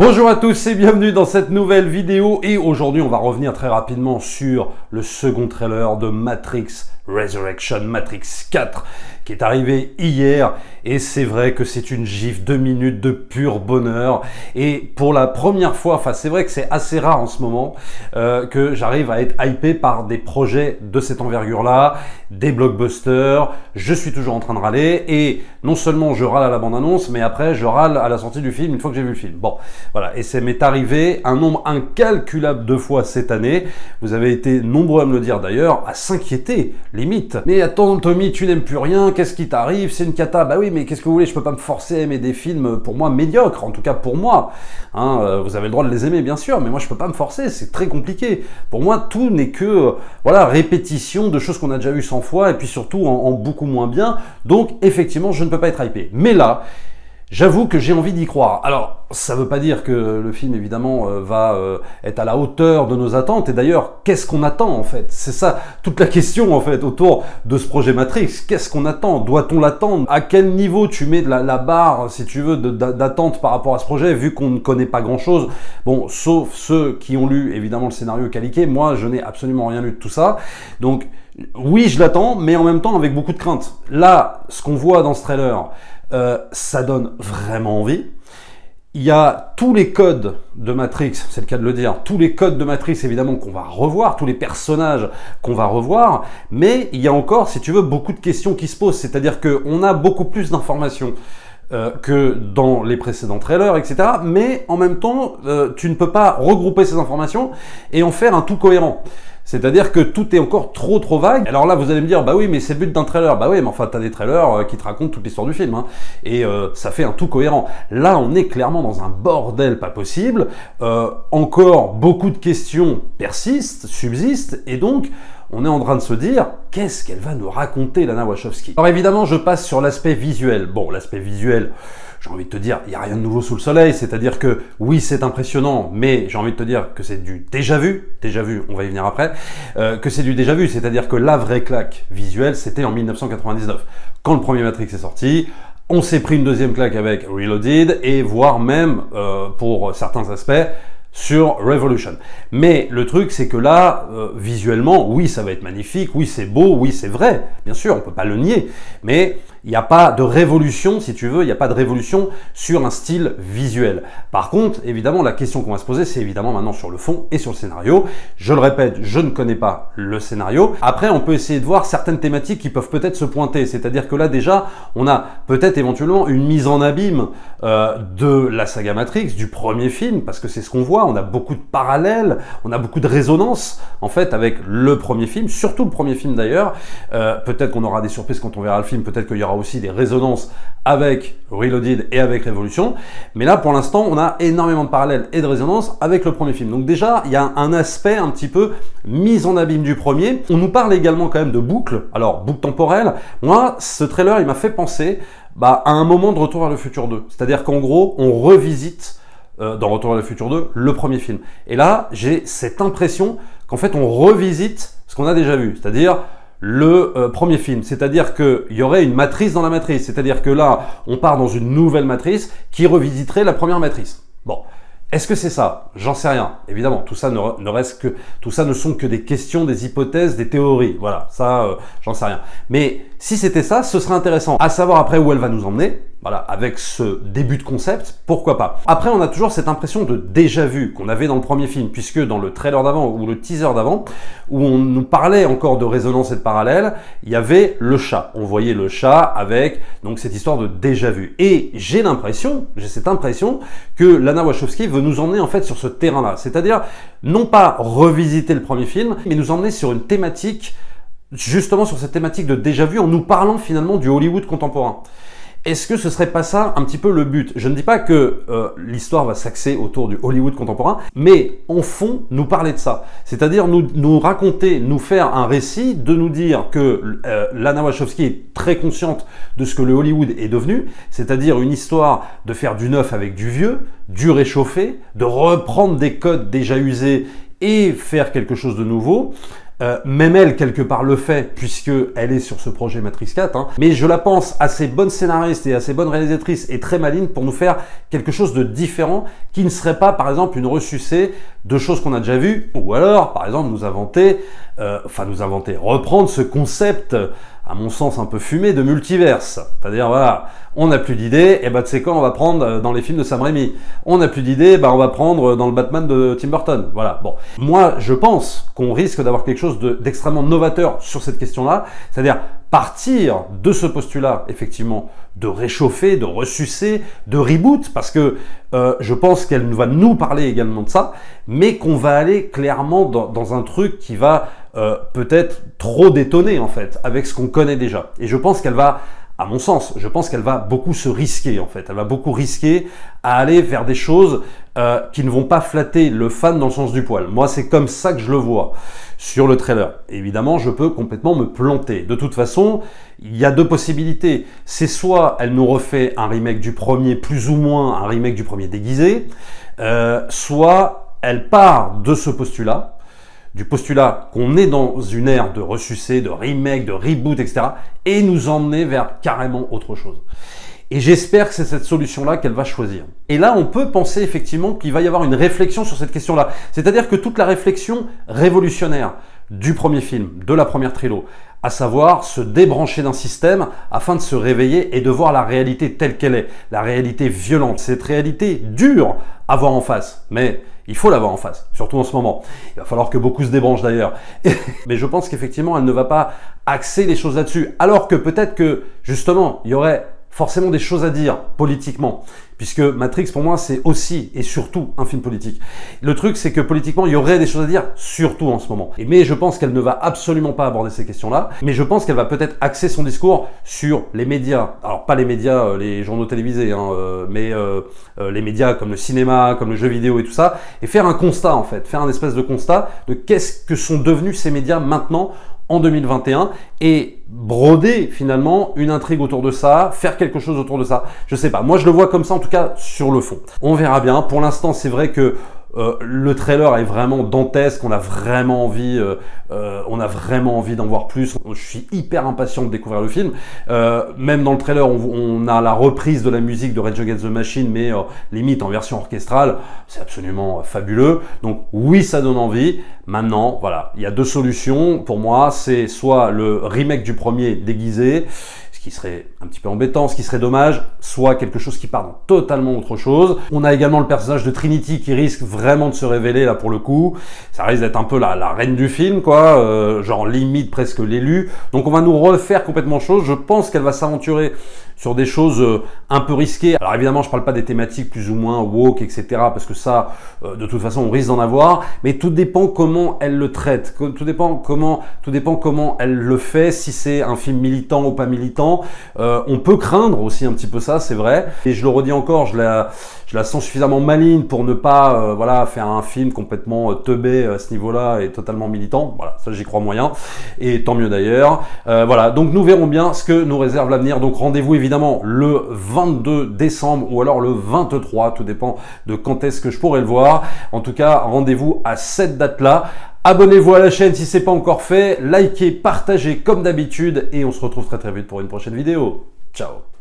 Bonjour à tous et bienvenue dans cette nouvelle vidéo et aujourd'hui on va revenir très rapidement sur le second trailer de Matrix Resurrection, Matrix 4 qui est arrivé hier et c'est vrai que c'est une gifle 2 minutes de pur bonheur et pour la première fois, enfin c'est vrai que c'est assez rare en ce moment que j'arrive à être hypé par des projets de cette envergure là, des blockbusters, je suis toujours en train de râler et non seulement je râle à la bande-annonce mais après je râle à la sortie du film une fois que j'ai vu le film. Bon voilà, et ça m'est arrivé un nombre incalculable de fois cette année, vous avez été nombreux à me le dire d'ailleurs, à s'inquiéter limite. Mais attends Tommy, tu n'aimes plus rien, qu'est-ce qui t'arrive? C'est une cata. Bah oui, mais qu'est-ce que vous voulez? Je peux pas me forcer à aimer des films pour moi médiocres, en tout cas pour moi. Vous avez le droit de les aimer bien sûr, mais moi je peux pas me forcer, c'est très compliqué. Pour moi, tout n'est que voilà, répétition de choses qu'on a déjà vues 100 fois et puis surtout en beaucoup moins bien. Donc effectivement, je ne peux pas être hypé. Mais là, j'avoue que j'ai envie d'y croire. Alors, ça ne veut pas dire que le film, évidemment, va être à la hauteur de nos attentes. Et d'ailleurs, qu'est-ce qu'on attend, en fait? C'est ça, toute la question, en fait, autour de ce projet Matrix. Qu'est-ce qu'on attend? Doit-on l'attendre? À quel niveau tu mets de la barre, si tu veux, d'attente par rapport à ce projet, vu qu'on ne connaît pas grand-chose? Bon, sauf ceux qui ont lu, évidemment, le scénario qualiqué. Moi, je n'ai absolument rien lu de tout ça. Donc, oui, je l'attends, mais en même temps, avec beaucoup de crainte. Là, ce qu'on voit dans ce trailer... ça donne vraiment envie. Il y a tous les codes de Matrix, c'est le cas de le dire, tous les codes de Matrix évidemment qu'on va revoir, tous les personnages qu'on va revoir, mais il y a encore, si tu veux, beaucoup de questions qui se posent, c'est-à-dire qu'on a beaucoup plus d'informations que dans les précédents trailers, etc. Mais en même temps, tu ne peux pas regrouper ces informations et en faire un tout cohérent. C'est-à-dire que tout est encore trop vague. Alors là, vous allez me dire, bah oui, mais c'est le but d'un trailer. Bah oui, mais enfin, t'as des trailers qui te racontent toute l'histoire du film. Hein. Et ça fait un tout cohérent. Là, on est clairement dans un bordel pas possible. Encore beaucoup de questions persistent, subsistent. Et donc, on est en train de se dire, qu'est-ce qu'elle va nous raconter, Lana Wachowski? Alors évidemment, je passe sur l'aspect visuel. Bon, l'aspect visuel... J'ai envie de te dire, il n'y a rien de nouveau sous le soleil, c'est-à-dire que oui, c'est impressionnant, mais j'ai envie de te dire que c'est du déjà vu, on va y venir après, que c'est du déjà vu, c'est-à-dire que la vraie claque visuelle, c'était en 1999. Quand le premier Matrix est sorti, on s'est pris une deuxième claque avec Reloaded, et voire même, pour certains aspects, sur Revolution. Mais le truc, c'est que là, visuellement, oui, ça va être magnifique, oui, c'est beau, oui, c'est vrai, bien sûr, on peut pas le nier, mais il n'y a pas de révolution, si tu veux, il n'y a pas de révolution sur un style visuel. Par contre, évidemment, la question qu'on va se poser, c'est évidemment maintenant sur le fond et sur le scénario. Je le répète, je ne connais pas le scénario. Après, on peut essayer de voir certaines thématiques qui peuvent peut-être se pointer. C'est-à-dire que là, déjà, on a peut-être éventuellement une mise en abîme de la saga Matrix, du premier film, parce que c'est ce qu'on voit. On a beaucoup de parallèles, on a beaucoup de résonances, en fait, avec le premier film, surtout le premier film d'ailleurs. Peut-être qu'on aura des surprises quand on verra le film, peut-être qu'il y aura aussi des résonances avec Reloaded et avec Révolution, mais là pour l'instant on a énormément de parallèles et de résonances avec le premier film. Donc déjà il y a un aspect un petit peu mise en abîme du premier. On nous parle également quand même de boucles, alors boucle temporelle. Moi ce trailer il m'a fait penser à un moment de Retour vers le futur 2, c'est-à-dire qu'en gros on revisite dans Retour vers le futur 2 le premier film. Et là j'ai cette impression qu'en fait on revisite ce qu'on a déjà vu, c'est-à-dire le premier film, c'est-à-dire qu'il y aurait une matrice dans la matrice, c'est-à-dire que là, on part dans une nouvelle matrice qui revisiterait la première matrice. Bon, est-ce que c'est ça? J'en sais rien. Évidemment, tout ça tout ça ne sont que des questions, des hypothèses, des théories. Voilà, ça, j'en sais rien. Mais si c'était ça, ce serait intéressant. À savoir après où elle va nous emmener. Voilà, avec ce début de concept, pourquoi pas. Après, on a toujours cette impression de déjà-vu qu'on avait dans le premier film, puisque dans le trailer d'avant ou le teaser d'avant, où on nous parlait encore de résonance et de parallèle, il y avait le chat. On voyait le chat avec donc cette histoire de déjà-vu. Et j'ai cette impression que Lana Wachowski veut nous emmener en fait sur ce terrain-là. C'est-à-dire, non pas revisiter le premier film, mais nous emmener sur une thématique, justement sur cette thématique de déjà-vu, en nous parlant finalement du Hollywood contemporain. Est-ce que ce serait pas ça un petit peu le but? Je ne dis pas que l'histoire va s'axer autour du Hollywood contemporain, mais en fond, nous parler de ça. C'est-à-dire nous raconter, nous faire un récit, de nous dire que Lana Wachowski est très consciente de ce que le Hollywood est devenu, c'est-à-dire une histoire de faire du neuf avec du vieux, du réchauffé, de reprendre des codes déjà usés et faire quelque chose de nouveau. Même elle, quelque part, le fait, puisqu'elle est sur ce projet Matrix 4. Hein. Mais je la pense assez bonne scénariste et assez bonne réalisatrice et très maligne pour nous faire quelque chose de différent qui ne serait pas, par exemple, une ressucée de choses qu'on a déjà vues, ou alors, par exemple, reprendre ce concept, à mon sens un peu fumé, de multiverse. C'est-à-dire, voilà, on n'a plus d'idées, et bah tu sais quoi, on va prendre dans les films de Sam Raimi. On n'a plus d'idées, bah on va prendre dans le Batman de Tim Burton. Voilà, bon. Moi, je pense qu'on risque d'avoir quelque chose d'extrêmement novateur sur cette question-là, c'est-à-dire partir de ce postulat, effectivement, de réchauffer, de ressucer, de reboot, parce que je pense qu'elle va nous parler également de ça, mais qu'on va aller clairement dans un truc qui va peut-être trop détonner, en fait, avec ce qu'on connaît déjà. Et je pense qu'elle va, à mon sens, je pense qu'elle va beaucoup se risquer, en fait. Elle va beaucoup risquer à aller vers des choses qui ne vont pas flatter le fan dans le sens du poil. Moi, c'est comme ça que je le vois sur le trailer. Évidemment, je peux complètement me planter. De toute façon, il y a deux possibilités. C'est soit elle nous refait un remake du premier, plus ou moins un remake du premier déguisé, soit elle part de ce postulat, du postulat qu'on est dans une ère de ressucé, de remake, de reboot, etc. et nous emmener vers carrément autre chose. Et j'espère que c'est cette solution-là qu'elle va choisir. Et là, on peut penser effectivement qu'il va y avoir une réflexion sur cette question-là. C'est-à-dire que toute la réflexion révolutionnaire du premier film, de la première trilo, à savoir se débrancher d'un système afin de se réveiller et de voir la réalité telle qu'elle est, la réalité violente, cette réalité dure à voir en face, mais il faut l'avoir en face, surtout en ce moment. Il va falloir que beaucoup se débranchent d'ailleurs. Mais je pense qu'effectivement, elle ne va pas axer les choses là-dessus, alors que peut-être que, justement, il y aurait forcément des choses à dire politiquement, puisque Matrix pour moi c'est aussi et surtout un film politique. Le truc c'est que politiquement il y aurait des choses à dire, surtout en ce moment. Mais je pense qu'elle ne va absolument pas aborder ces questions-là, mais je pense qu'elle va peut-être axer son discours sur les médias. Alors pas les médias, les journaux télévisés, hein, mais les médias comme le cinéma, comme le jeu vidéo et tout ça, et faire un constat en fait, faire un espèce de constat de qu'est-ce que sont devenus ces médias maintenant en 2021 et broder finalement une intrigue autour de ça, faire quelque chose autour de ça. Je sais pas, moi je le vois comme ça en tout cas sur le fond. On verra bien. Pour l'instant, c'est vrai que le trailer est vraiment dantesque, on a vraiment envie d'en voir plus. Je suis hyper impatient de découvrir le film. Même dans le trailer, on a la reprise de la musique de Rage Against the Machine, mais limite en version orchestrale. C'est absolument fabuleux. Donc oui, ça donne envie. Maintenant, voilà, il y a deux solutions. Pour moi, c'est soit le remake du premier déguisé, ce qui serait un petit peu embêtant, ce qui serait dommage, soit quelque chose qui part dans totalement autre chose. On a également le personnage de Trinity qui risque vraiment de se révéler là pour le coup. Ça risque d'être un peu la reine du film, quoi, genre limite presque l'élu. Donc on va nous refaire complètement autre chose. Je pense qu'elle va s'aventurer sur des choses un peu risquées. Alors évidemment, je parle pas des thématiques plus ou moins woke, etc. parce que ça, de toute façon, on risque d'en avoir. Mais tout dépend comment elle le traite. Tout dépend comment elle le fait. Si c'est un film militant ou pas militant, on peut craindre aussi un petit peu ça, c'est vrai. Et je le redis encore, je la sens suffisamment maligne pour ne pas, voilà, faire un film complètement teubé à ce niveau-là et totalement militant. Voilà, ça j'y crois moyen. Et tant mieux d'ailleurs. Voilà, donc nous verrons bien ce que nous réserve l'avenir. Donc rendez-vous évidemment le 22 décembre ou alors le 23, tout dépend de quand est-ce que je pourrai le voir. En tout cas, rendez-vous à cette date-là. Abonnez-vous à la chaîne si ce n'est pas encore fait, likez, partagez comme d'habitude et on se retrouve très très vite pour une prochaine vidéo. Ciao!